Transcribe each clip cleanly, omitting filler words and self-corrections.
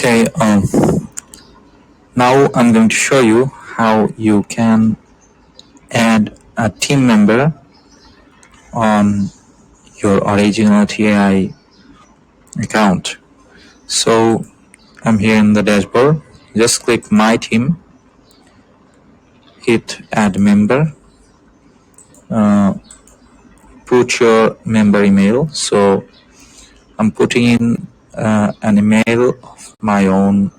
Okay, now I'm going to show you how you can add a team member on your Originality AI account. So I'm here in the dashboard. Just click My Team, hit Add Member, put your member email. So I'm putting in an email of my own.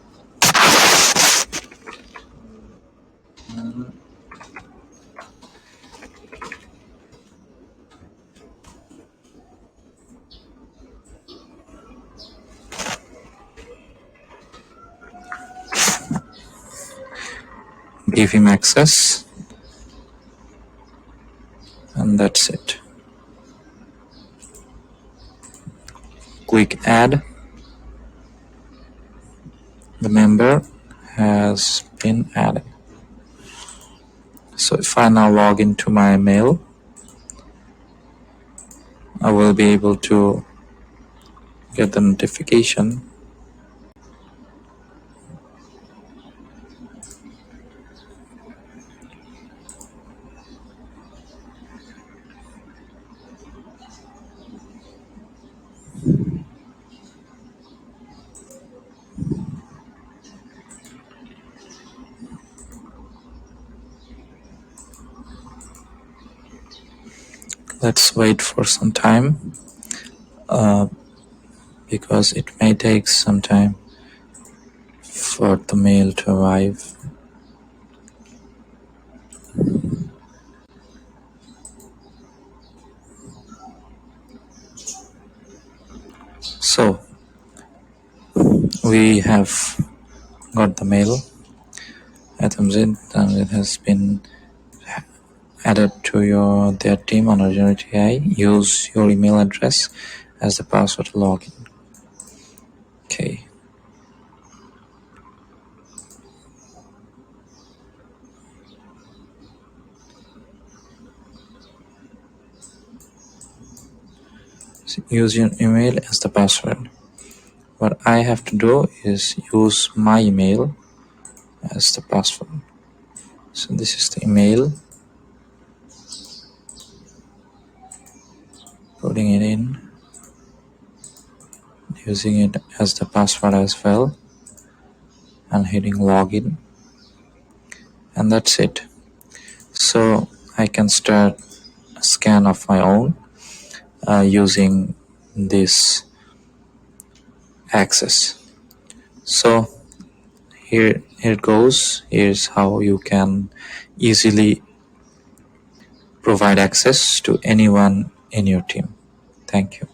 Give him access, and that's it. Click Add. The member has been added. So if I now log into my mail, I will be able to get the notification. Let's wait for some time because it may take some time for the mail to arrive. So we have got the mail. Items in, and it has been added to their team on Originality AI. Use your email address as the password to log in. Okay. So use your email as the password. What I have to do is use my email as the password. So this is the email. Putting it in, using it as the password as well, and hitting login, and that's it. So I can start a scan of my own using this access. So here it goes. Here's how you can easily provide access to anyone in your team. Thank you.